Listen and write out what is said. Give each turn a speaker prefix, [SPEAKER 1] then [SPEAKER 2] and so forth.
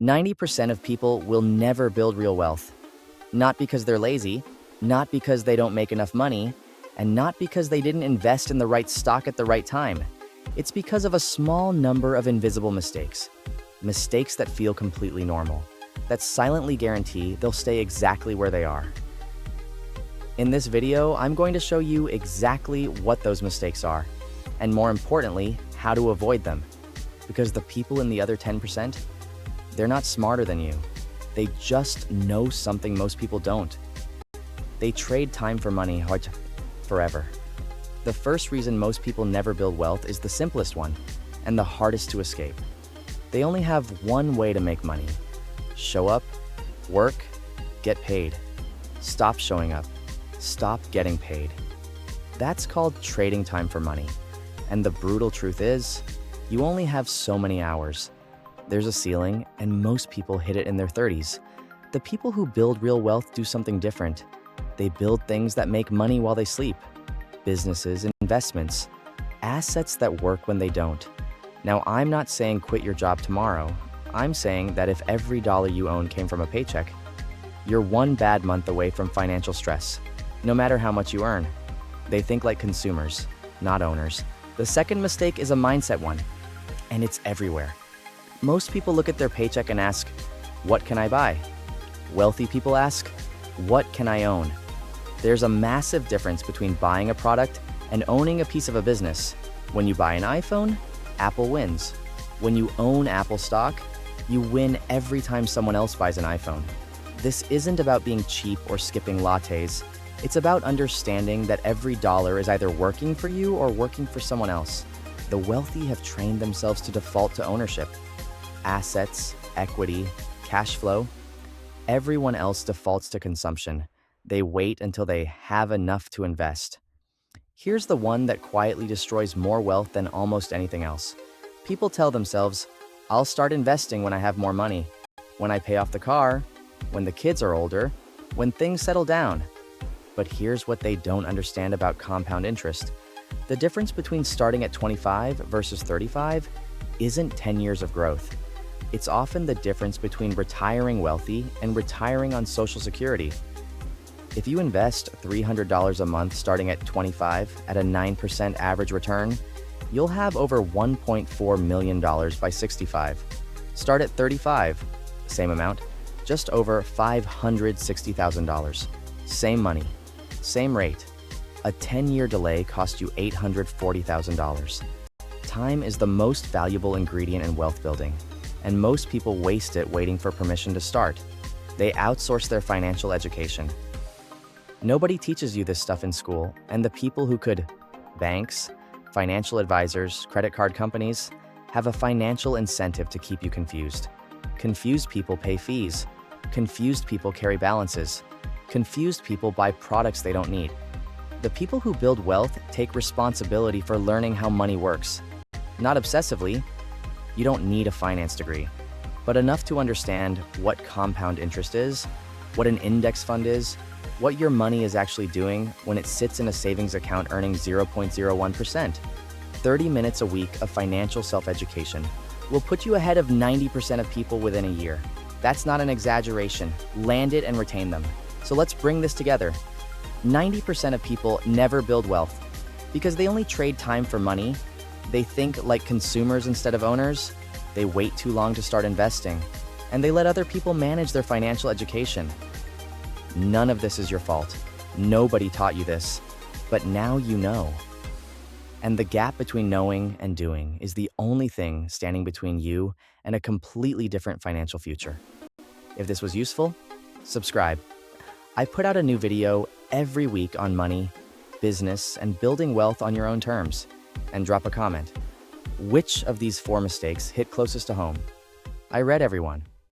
[SPEAKER 1] 90% of people will never build real wealth. Not because they're lazy, not because they don't make enough money, and not because they didn't invest in the right stock at the right time. It's because of a small number of invisible mistakes. Mistakes that feel completely normal, that silently guarantee they'll stay exactly where they are. In this video, I'm going to show you exactly what those mistakes are, and more importantly, how to avoid them. Because the people in the other 10%, they're not smarter than you. They just know something most people don't. They trade time for money forever. The first reason most people never build wealth is the simplest one and the hardest to escape. They only have one way to make money. Show up, work, get paid. Stop showing up. Stop getting paid. That's called trading time for money. And the brutal truth is, you only have so many hours. There's a ceiling, and most people hit it in their 30s. The people who build real wealth do something different. They build things that make money while they sleep. Businesses, investments, assets that work when they don't. Now, I'm not saying quit your job tomorrow. I'm saying that if every dollar you own came from a paycheck, you're one bad month away from financial stress, no matter how much you earn. They think like consumers, not owners. The second mistake is a mindset one, and it's everywhere. Most people look at their paycheck and ask, what can I buy? Wealthy people ask, what can I own? There's a massive difference between buying a product and owning a piece of a business. When you buy an iPhone, Apple wins. When you own Apple stock, you win every time someone else buys an iPhone. This isn't about being cheap or skipping lattes. It's about understanding that every dollar is either working for you or working for someone else. The wealthy have trained themselves to default to ownership. Assets, equity, cash flow. Everyone else defaults to consumption. They wait until they have enough to invest. Here's the one that quietly destroys more wealth than almost anything else. People tell themselves, I'll start investing when I have more money, when I pay off the car, when the kids are older, when things settle down. But here's what they don't understand about compound interest. The difference between starting at 25 versus 35 isn't 10 years of growth. It's often the difference between retiring wealthy and retiring on Social Security. If you invest $300 a month starting at 25 at a 9% average return, you'll have over $1.4 million by 65. Start at 35, same amount, just over $560,000. Same money, same rate. A 10-year delay cost you $840,000. Time is the most valuable ingredient in wealth building, and most people waste it waiting for permission to start. They outsource their financial education. Nobody teaches you this stuff in school, and the people who could, banks, financial advisors, credit card companies, have a financial incentive to keep you confused. Confused people pay fees. Confused people carry balances. Confused people buy products they don't need. The people who build wealth take responsibility for learning how money works. Not obsessively. You don't need a finance degree, but enough to understand what compound interest is, what an index fund is, what your money is actually doing when it sits in a savings account earning 0.01%. 30 minutes a week of financial self-education will put you ahead of 90% of people within a year. That's not an exaggeration. Land it and retain them. So let's bring this together. 90% of people never build wealth because they only trade time for money. They think like consumers instead of owners. They wait too long to start investing, and they let other people manage their financial education. None of this is your fault. Nobody taught you this, but now you know. And the gap between knowing and doing is the only thing standing between you and a completely different financial future. If this was useful, subscribe. I put out a new video every week on money, business, and building wealth on your own terms. And drop a comment. Which of these 4 mistakes hit closest to home? I read everyone.